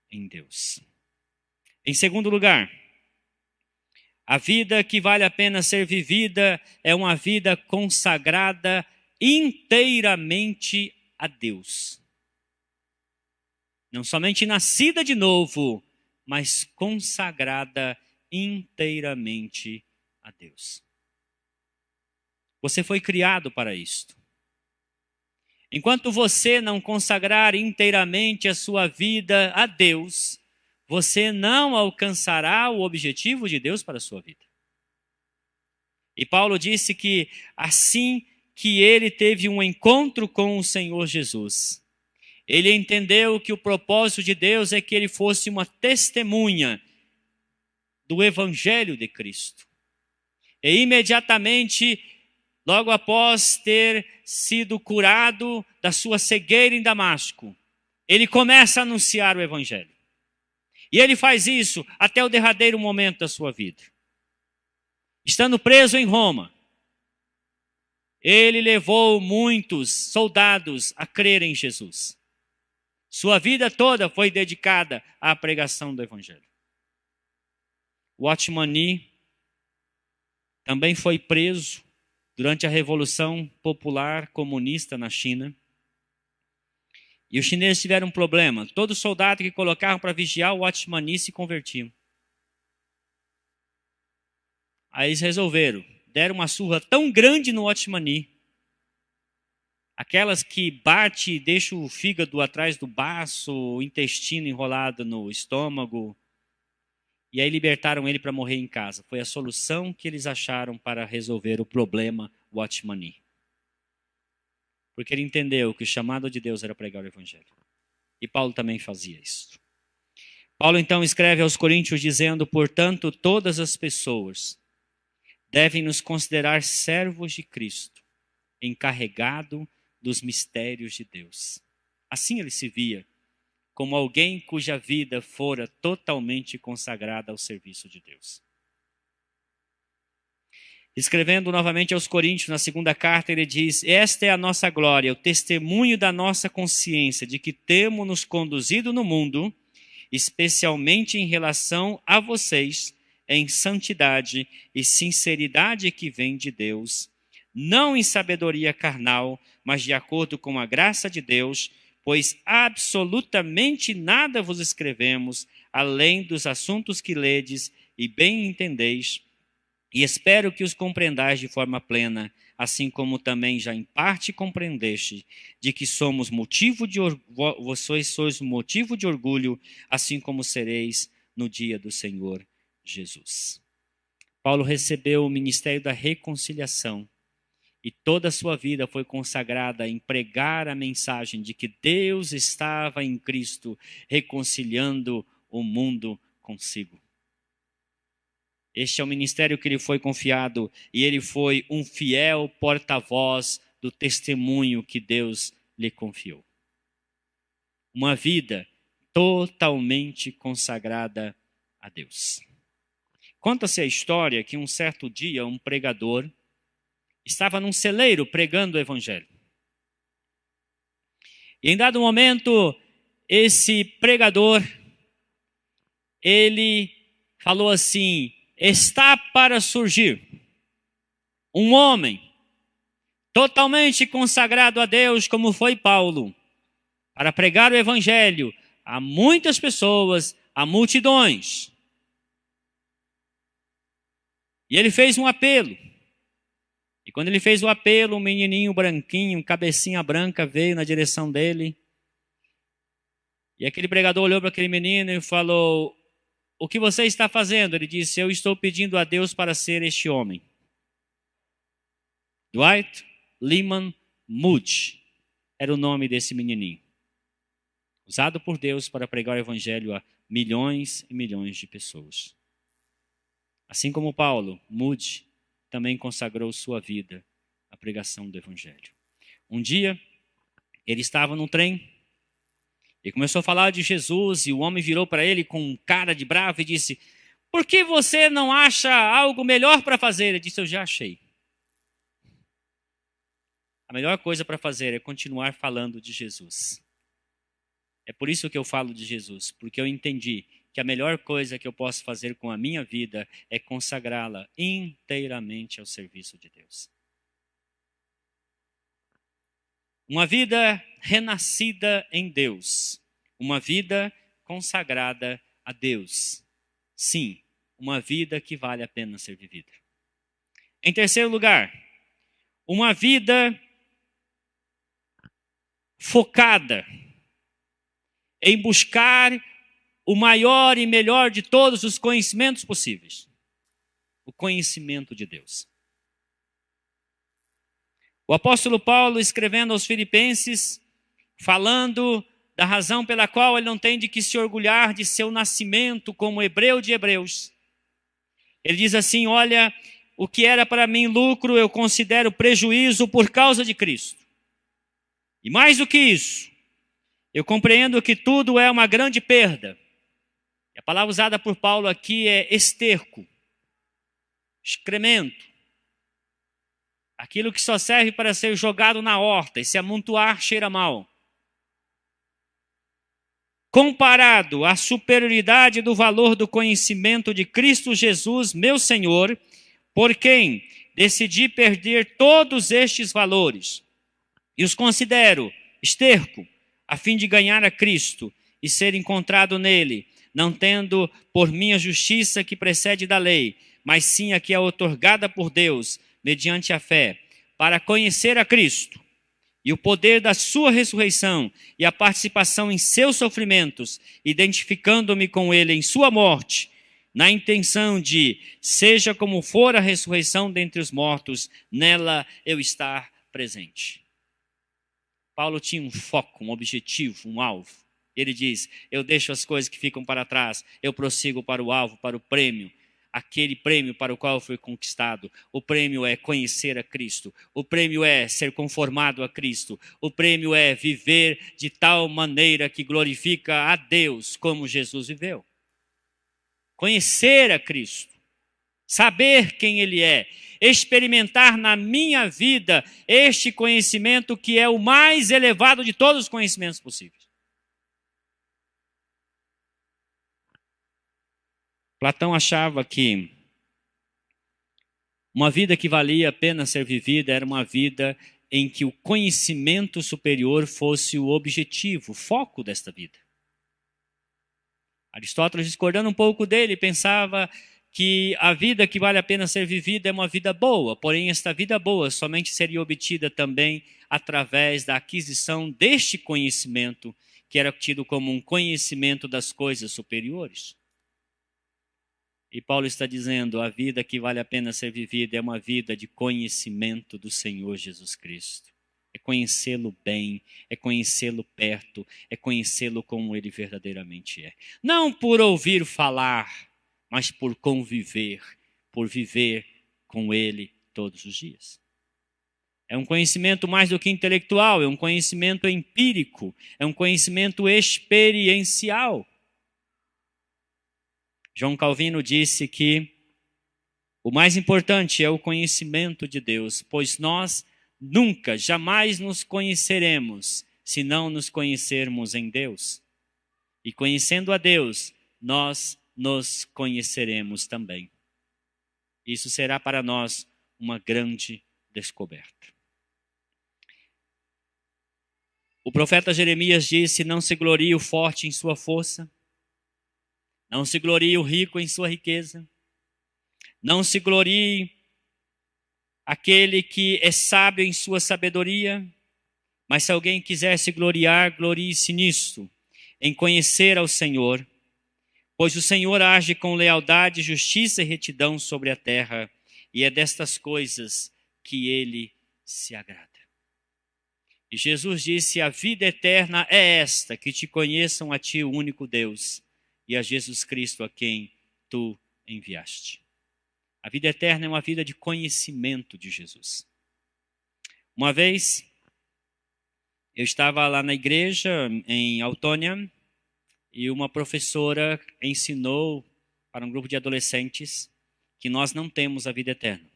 em Deus. Em segundo lugar, a vida que vale a pena ser vivida é uma vida consagrada inteiramente a Deus. Não somente nascida de novo, mas consagrada inteiramente a Deus. Você foi criado para isto. Enquanto você não consagrar inteiramente a sua vida a Deus, você não alcançará o objetivo de Deus para a sua vida. E Paulo disse que assim que ele teve um encontro com o Senhor Jesus, ele entendeu que o propósito de Deus é que ele fosse uma testemunha do Evangelho de Cristo. E imediatamente, logo após ter sido curado da sua cegueira em Damasco, ele começa a anunciar o Evangelho. E ele faz isso até o derradeiro momento da sua vida. Estando preso em Roma, ele levou muitos soldados a crer em Jesus. Sua vida toda foi dedicada à pregação do Evangelho. Watchman Nee também foi preso durante a Revolução Popular Comunista na China. E os chineses tiveram um problema. Todo soldado que colocavam para vigiar o Watchman Nee se convertiam. Aí eles resolveram, deram uma surra tão grande no Watchman Nee, aquelas que bate e deixa o fígado atrás do baço, o intestino enrolado no estômago, E aí libertaram ele para morrer em casa. Foi a solução que eles acharam para resolver o problema Watchmani. Porque ele entendeu que o chamado de Deus era pregar o evangelho. E Paulo também fazia isso. Paulo então escreve aos Coríntios dizendo: portanto, todas as pessoas devem nos considerar servos de Cristo, encarregado dos mistérios de Deus. Assim ele se via, como alguém cuja vida fora totalmente consagrada ao serviço de Deus. Escrevendo novamente aos Coríntios, na segunda carta, ele diz: esta é a nossa glória, o testemunho da nossa consciência, de que temos nos conduzido no mundo, especialmente em relação a vocês, em santidade e sinceridade que vem de Deus, não em sabedoria carnal, mas de acordo com a graça de Deus, pois absolutamente nada vos escrevemos, além dos assuntos que ledes e bem entendeis, e espero que os compreendais de forma plena, assim como também já em parte compreendeste, de que somos motivo de vocês sois motivo de orgulho, assim como sereis no dia do Senhor Jesus. Paulo recebeu o ministério da reconciliação e toda a sua vida foi consagrada em pregar a mensagem de que Deus estava em Cristo reconciliando o mundo consigo. Este é o ministério que lhe foi confiado e ele foi um fiel porta-voz do testemunho que Deus lhe confiou. Uma vida totalmente consagrada a Deus. Conta-se a história que um certo dia um pregador estava num celeiro pregando o evangelho. E em dado momento, esse pregador, ele falou assim: está para surgir um homem totalmente consagrado a Deus, como foi Paulo, para pregar o evangelho a muitas pessoas, a multidões. E ele fez um apelo. E quando ele fez o apelo, um menininho branquinho, cabecinha branca, veio na direção dele. E aquele pregador olhou para aquele menino e falou: o que você está fazendo? Ele disse: eu estou pedindo a Deus para ser este homem. Dwight Lyman Moody era o nome desse menininho. Usado por Deus para pregar o evangelho a milhões e milhões de pessoas. Assim como Paulo, Moody também consagrou sua vida à pregação do evangelho. Um dia, ele estava num trem e começou a falar de Jesus, e o homem virou para ele com cara de bravo e disse: por que você não acha algo melhor para fazer? Ele disse: eu já achei. A melhor coisa para fazer é continuar falando de Jesus. É por isso que eu falo de Jesus, porque eu entendi que a melhor coisa que eu posso fazer com a minha vida é consagrá-la inteiramente ao serviço de Deus. Uma vida renascida em Deus. Uma vida consagrada a Deus. Sim, uma vida que vale a pena ser vivida. Em terceiro lugar, uma vida focada em buscar o maior e melhor de todos os conhecimentos possíveis. O conhecimento de Deus. O apóstolo Paulo, escrevendo aos Filipenses, falando da razão pela qual ele não tem de que se orgulhar de seu nascimento como hebreu de hebreus. Ele diz assim: olha, o que era para mim lucro, eu considero prejuízo por causa de Cristo. E mais do que isso, eu compreendo que tudo é uma grande perda. E a palavra usada por Paulo aqui é esterco, excremento. Aquilo que só serve para ser jogado na horta e se amontoar cheira mal. Comparado à superioridade do valor do conhecimento de Cristo Jesus, meu Senhor, por quem decidi perder todos estes valores e os considero esterco, a fim de ganhar a Cristo e ser encontrado nele, não tendo por minha justiça que precede da lei, mas sim a que é outorgada por Deus, mediante a fé, para conhecer a Cristo e o poder da sua ressurreição e a participação em seus sofrimentos, identificando-me com ele em sua morte, na intenção de, seja como for a ressurreição dentre os mortos, nela eu estar presente. Paulo tinha um foco, um objetivo, um alvo. Ele diz, eu deixo as coisas que ficam para trás, eu prossigo para o alvo, para o prêmio, aquele prêmio para o qual foi conquistado. O prêmio é conhecer a Cristo, o prêmio é ser conformado a Cristo, o prêmio é viver de tal maneira que glorifica a Deus como Jesus viveu. Conhecer a Cristo, saber quem Ele é, experimentar na minha vida este conhecimento que é o mais elevado de todos os conhecimentos possíveis. Platão achava que uma vida que valia a pena ser vivida era uma vida em que o conhecimento superior fosse o objetivo, o foco desta vida. Aristóteles, discordando um pouco dele, pensava que a vida que vale a pena ser vivida é uma vida boa, porém esta vida boa somente seria obtida também através da aquisição deste conhecimento, que era tido como um conhecimento das coisas superiores. E Paulo está dizendo, a vida que vale a pena ser vivida é uma vida de conhecimento do Senhor Jesus Cristo. É conhecê-lo bem, é conhecê-lo perto, é conhecê-lo como ele verdadeiramente é. Não por ouvir falar, mas por conviver, por viver com ele todos os dias. É um conhecimento mais do que intelectual, é um conhecimento empírico, é um conhecimento experiencial. João Calvino disse que o mais importante é o conhecimento de Deus, pois nós nunca, jamais nos conheceremos se não nos conhecermos em Deus. E conhecendo a Deus, nós nos conheceremos também. Isso será para nós uma grande descoberta. O profeta Jeremias disse, não se glorie o forte em sua força, não se glorie o rico em sua riqueza, não se glorie aquele que é sábio em sua sabedoria, mas se alguém quiser se gloriar, glorie-se nisto, em conhecer ao Senhor, pois o Senhor age com lealdade, justiça e retidão sobre a terra, e é destas coisas que ele se agrada. E Jesus disse, a vida eterna é esta, que te conheçam a ti, o único Deus, e a Jesus Cristo a quem tu enviaste. A vida eterna é uma vida de conhecimento de Jesus. Uma vez, eu estava lá na igreja, em Autônia, e uma professora ensinou para um grupo de adolescentes que nós não temos a vida eterna,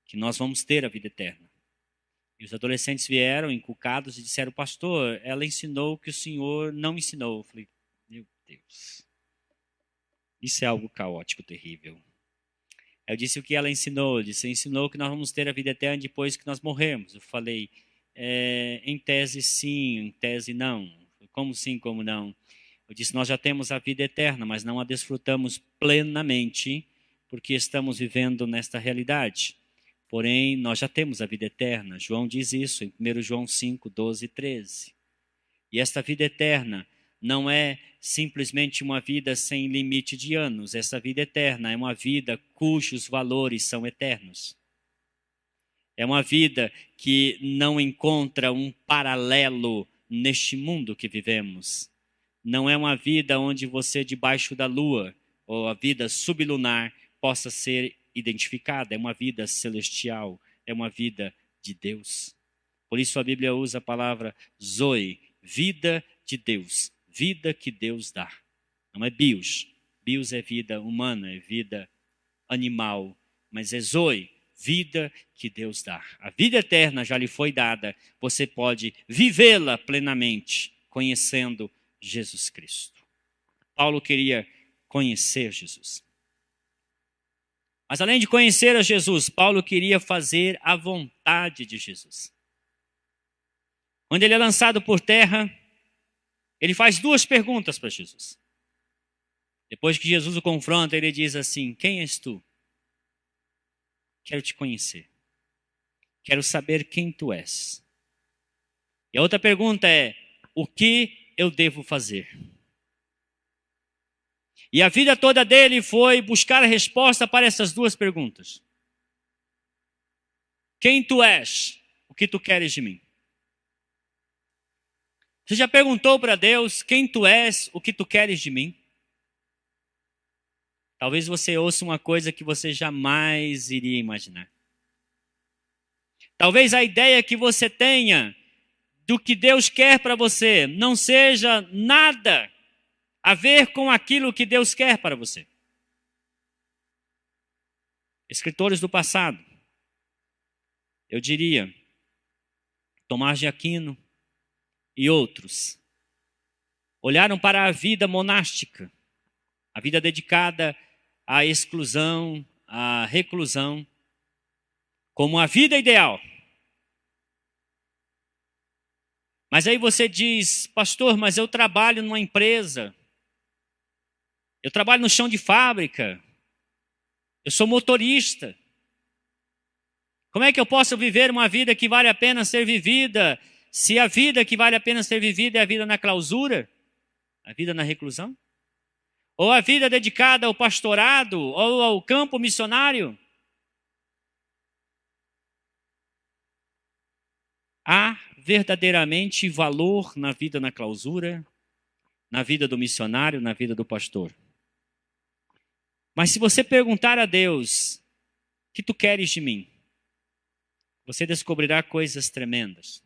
que nós vamos ter a vida eterna. E os adolescentes vieram encucados e disseram, pastor, ela ensinou o que o senhor não ensinou. Eu falei, meu Deus, isso é algo caótico, terrível. Eu disse o que ela ensinou. Ela disse, ensinou que nós vamos ter a vida eterna depois que nós morrermos. Eu falei, em tese sim, em tese não. Como sim, como não? Eu disse, nós já temos a vida eterna, mas não a desfrutamos plenamente, porque estamos vivendo nesta realidade. Porém, nós já temos a vida eterna. João diz isso em 1 João 5, 12 e 13. E esta vida eterna não é simplesmente uma vida sem limite de anos. Essa vida eterna é uma vida cujos valores são eternos. É uma vida que não encontra um paralelo neste mundo que vivemos. Não é uma vida onde você debaixo da lua, ou a vida sublunar, possa ser identificada. É uma vida celestial, é uma vida de Deus. Por isso a Bíblia usa a palavra zoe, vida de Deus, vida que Deus dá. Não é bios. Bios é vida humana, é vida animal, mas é zoe, vida que Deus dá. A vida eterna já lhe foi dada, você pode vivê-la plenamente, conhecendo Jesus Cristo. Paulo queria conhecer Jesus. Mas além de conhecer a Jesus, Paulo queria fazer a vontade de Jesus. Quando ele é lançado por terra, ele faz duas perguntas para Jesus. Depois que Jesus o confronta, ele diz assim, quem és tu? Quero te conhecer. Quero saber quem tu és. E a outra pergunta é, o que eu devo fazer? E a vida toda dele foi buscar a resposta para essas duas perguntas. Quem tu és? O que tu queres de mim? Você já perguntou para Deus quem tu és? O que tu queres de mim? Talvez você ouça uma coisa que você jamais iria imaginar. Talvez a ideia que você tenha do que Deus quer para você não seja nada a ver com aquilo que Deus quer para você. Escritores do passado, eu diria, Tomás de Aquino e outros, olharam para a vida monástica, a vida dedicada à exclusão, à reclusão, como a vida ideal. Mas aí você diz, pastor, mas eu trabalho numa empresa, eu trabalho no chão de fábrica, eu sou motorista. Como é que eu posso viver uma vida que vale a pena ser vivida, se a vida que vale a pena ser vivida é a vida na clausura, a vida na reclusão? Ou a vida dedicada ao pastorado, ou ao campo missionário? Há verdadeiramente valor na vida na clausura, na vida do missionário, na vida do pastor. Mas se você perguntar a Deus, o que tu queres de mim? Você descobrirá coisas tremendas.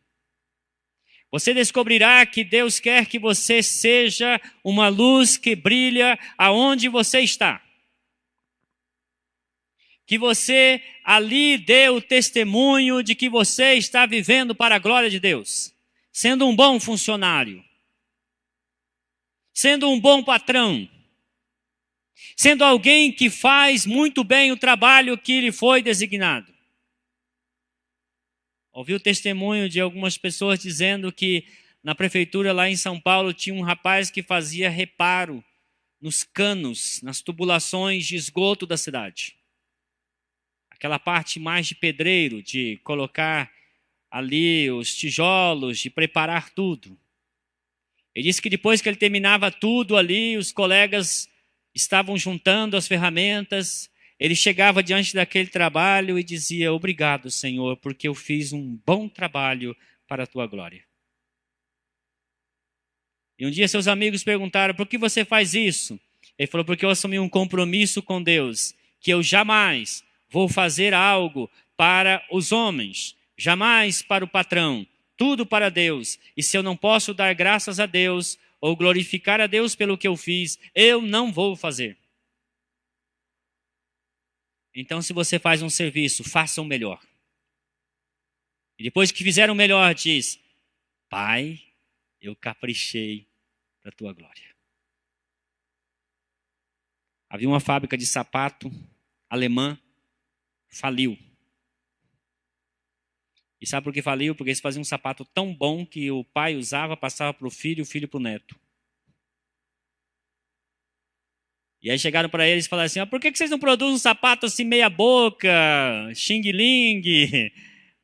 Você descobrirá que Deus quer que você seja uma luz que brilha aonde você está. Que você ali dê o testemunho de que você está vivendo para a glória de Deus. Sendo um bom funcionário. Sendo um bom patrão. Sendo alguém que faz muito bem o trabalho que lhe foi designado. Ouvi o testemunho de algumas pessoas dizendo que na prefeitura lá em São Paulo tinha um rapaz que fazia reparo nos canos, nas tubulações de esgoto da cidade. Aquela parte mais de pedreiro, de colocar ali os tijolos, de preparar tudo. Ele disse que depois que ele terminava tudo ali, os colegas estavam juntando as ferramentas. Ele chegava diante daquele trabalho e dizia, obrigado, Senhor, porque eu fiz um bom trabalho para a tua glória. E um dia seus amigos perguntaram, por que você faz isso? Ele falou, porque eu assumi um compromisso com Deus, que eu jamais vou fazer algo para os homens, jamais para o patrão, tudo para Deus. E se eu não posso dar graças a Deus, ou glorificar a Deus pelo que eu fiz, eu não vou fazer. Então, se você faz um serviço, faça o melhor. E depois que fizer o melhor, diz, Pai, eu caprichei para a tua glória. Havia uma fábrica de sapato alemã, faliu. E sabe por que faliu? Porque eles faziam um sapato tão bom que o pai usava, passava para o filho para o neto. E aí chegaram para eles e falaram assim, por que vocês não produzem um sapato assim meia boca, xing-ling,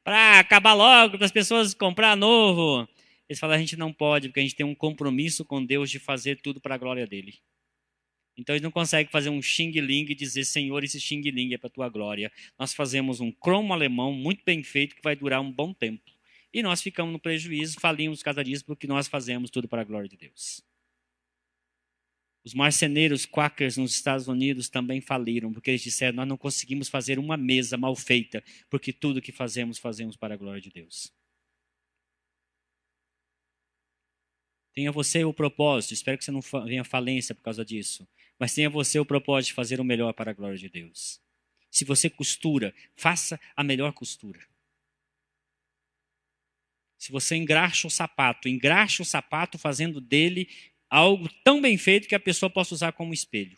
para acabar logo, para as pessoas comprar novo? Eles falaram, a gente não pode, porque a gente tem um compromisso com Deus de fazer tudo para a glória dele. Então eles não conseguem fazer um xing-ling e dizer, Senhor, esse xing-ling é para a tua glória. Nós fazemos um cromo alemão muito bem feito que vai durar um bom tempo. E nós ficamos no prejuízo, falimos por causa disso, porque nós fazemos tudo para a glória de Deus. Os marceneiros quakers nos Estados Unidos também faliram, porque eles disseram, nós não conseguimos fazer uma mesa mal feita, porque tudo que fazemos, fazemos para a glória de Deus. Tenha você o propósito, espero que você não venha à falência por causa disso, mas tenha você o propósito de fazer o melhor para a glória de Deus. Se você costura, faça a melhor costura. Se você engraxa o sapato fazendo dele algo tão bem feito que a pessoa possa usar como espelho.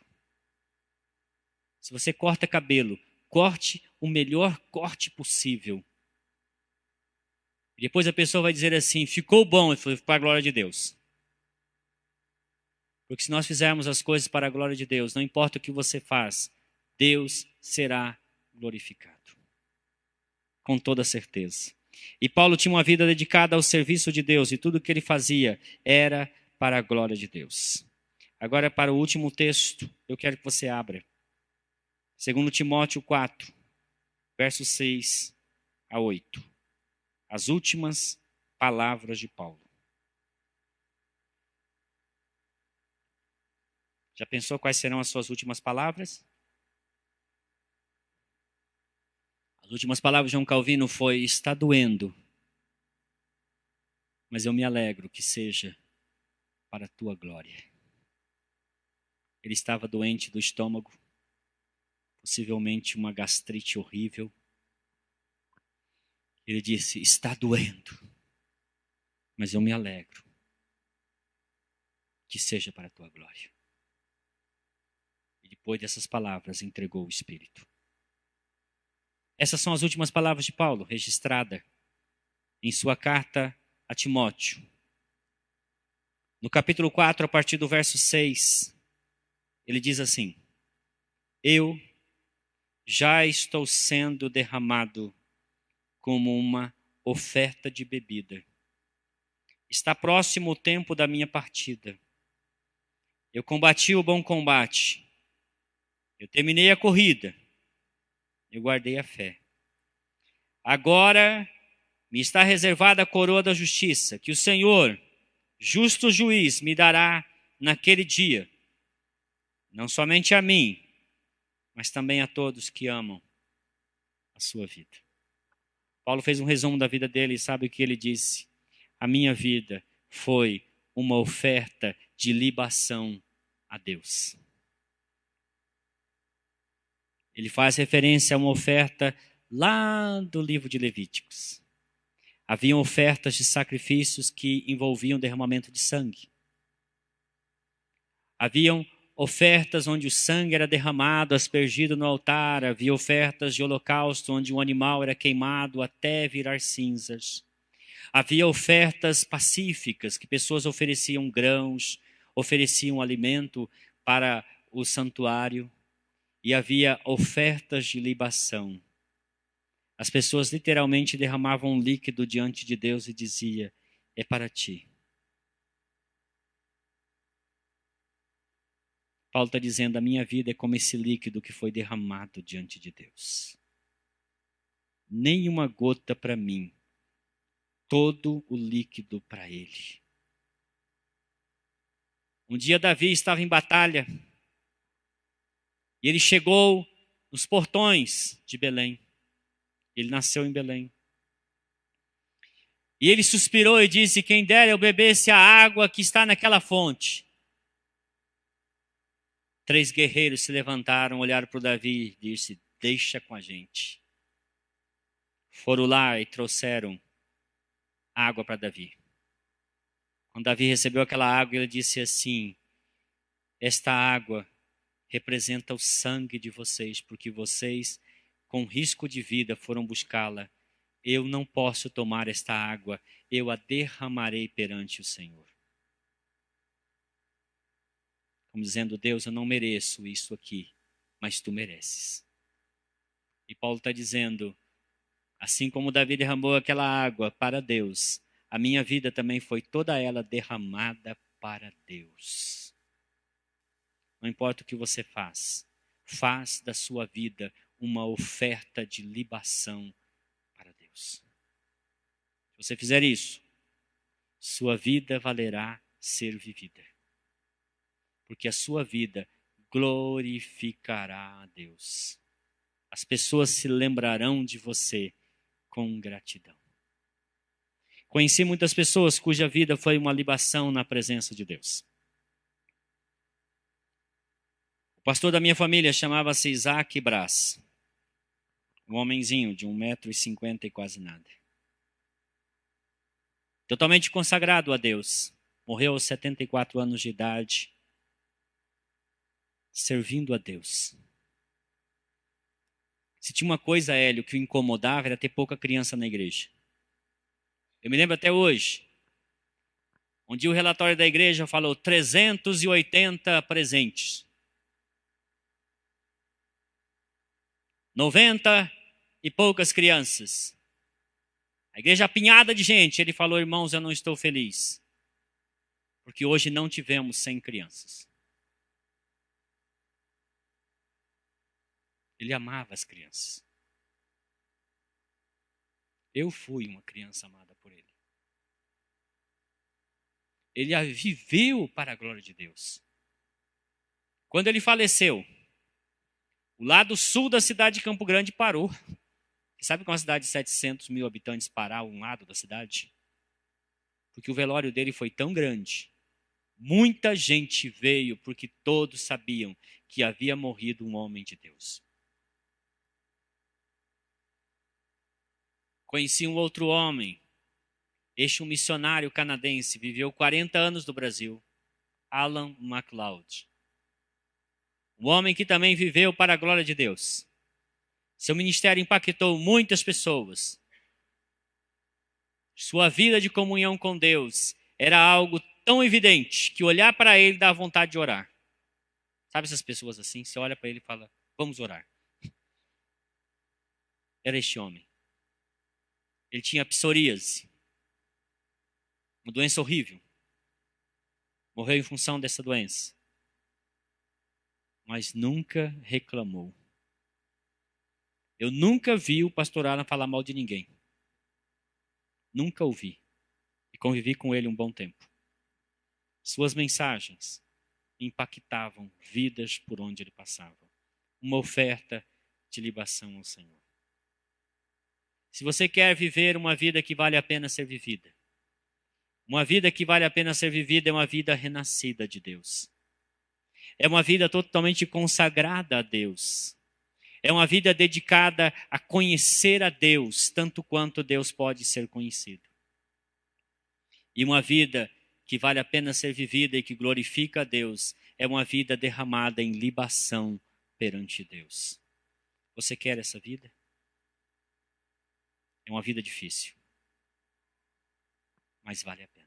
Se você corta cabelo, corte o melhor corte possível. E depois a pessoa vai dizer assim, ficou bom, foi para a glória de Deus. Porque se nós fizermos as coisas para a glória de Deus, não importa o que você faz, Deus será glorificado. Com toda certeza. E Paulo tinha uma vida dedicada ao serviço de Deus e tudo o que ele fazia era para a glória de Deus. Agora, para o último texto, eu quero que você abra. 2 Timóteo 4, versos 6 a 8. As últimas palavras de Paulo. Já pensou quais serão as suas últimas palavras? As últimas palavras de João Calvino foi: está doendo, mas eu me alegro que seja para a tua glória. Ele estava doente do estômago, possivelmente uma gastrite horrível. Ele disse: está doendo, mas eu me alegro que seja para a tua glória. E depois dessas palavras entregou o Espírito. Essas são as últimas palavras de Paulo, registrada em sua carta a Timóteo. No capítulo 4, a partir do verso 6, ele diz assim: eu já estou sendo derramado como uma oferta de bebida. Está próximo o tempo da minha partida. Eu combati o bom combate. Eu terminei a corrida. Eu guardei a fé. Agora me está reservada a coroa da justiça, que o Senhor, justo juiz, me dará naquele dia. Não somente a mim, mas também a todos que amam a sua vida. Paulo fez um resumo da vida dele e sabe o que ele disse? A minha vida foi uma oferta de libação a Deus. Ele faz referência a uma oferta lá do livro de Levíticos. Haviam ofertas de sacrifícios que envolviam derramamento de sangue. Haviam ofertas onde o sangue era derramado, aspergido no altar. Havia ofertas de holocausto onde um animal era queimado até virar cinzas. Havia ofertas pacíficas, que pessoas ofereciam grãos, ofereciam alimento para o santuário. E havia ofertas de libação. As pessoas literalmente derramavam um líquido diante de Deus e dizia: é para ti. Paulo está dizendo: a minha vida é como esse líquido que foi derramado diante de Deus. Nem uma gota para mim, todo o líquido para ele. Um dia Davi estava em batalha e ele chegou nos portões de Belém. Ele nasceu em Belém. E ele suspirou e disse: quem dera eu bebesse a água que está naquela fonte. 3 guerreiros se levantaram, olharam para o Davi e disse: deixa com a gente. Foram lá e trouxeram água para Davi. Quando Davi recebeu aquela água, ele disse assim: esta água representa o sangue de vocês, porque vocês, com risco de vida, foram buscá-la. Eu não posso tomar esta água, eu a derramarei perante o Senhor. Como dizendo: Deus, eu não mereço isso aqui, mas tu mereces. E Paulo está dizendo: assim como Davi derramou aquela água para Deus, a minha vida também foi toda ela derramada para Deus. Não importa o que você faz da sua vida uma oferta de libação para Deus. Se você fizer isso, sua vida valerá ser vivida. Porque a sua vida glorificará a Deus. As pessoas se lembrarão de você com gratidão. Conheci muitas pessoas cuja vida foi uma libação na presença de Deus. O pastor da minha família chamava-se Isaac Braz. Um homenzinho de 1,50 m e quase nada. Totalmente consagrado a Deus. Morreu aos 74 anos de idade, servindo a Deus. Se tinha uma coisa, Hélio, que o incomodava, era ter pouca criança na igreja. Eu me lembro até hoje. Um dia o relatório da igreja falou 380 presentes. 90 e poucas crianças. A igreja apinhada de gente. Ele falou: irmãos, eu não estou feliz. Porque hoje não tivemos 100 crianças. Ele amava as crianças. Eu fui uma criança amada por ele. Ele a viveu para a glória de Deus. Quando ele faleceu, o lado sul da cidade de Campo Grande parou. Sabe que uma cidade de 700 mil habitantes parar um lado da cidade? Porque o velório dele foi tão grande. Muita gente veio porque todos sabiam que havia morrido um homem de Deus. Conheci um outro homem, um missionário canadense, viveu 40 anos no Brasil, Alan MacLeod. Um homem que também viveu para a glória de Deus. Seu ministério impactou muitas pessoas. Sua vida de comunhão com Deus era algo tão evidente que olhar para ele dá vontade de orar. Sabe essas pessoas assim? Você olha para ele e fala, vamos orar. Era este homem. Ele tinha psoríase, uma doença horrível. Morreu em função dessa doença. Mas nunca reclamou. Eu nunca vi o pastor Alan falar mal de ninguém. Nunca ouvi. E convivi com ele um bom tempo. Suas mensagens impactavam vidas por onde ele passava. Uma oferta de libação ao Senhor. Se você quer viver uma vida que vale a pena ser vivida, uma vida que vale a pena ser vivida é uma vida renascida de Deus. É uma vida totalmente consagrada a Deus. É uma vida dedicada a conhecer a Deus, tanto quanto Deus pode ser conhecido. E uma vida que vale a pena ser vivida e que glorifica a Deus é uma vida derramada em libação perante Deus. Você quer essa vida? É uma vida difícil, mas vale a pena.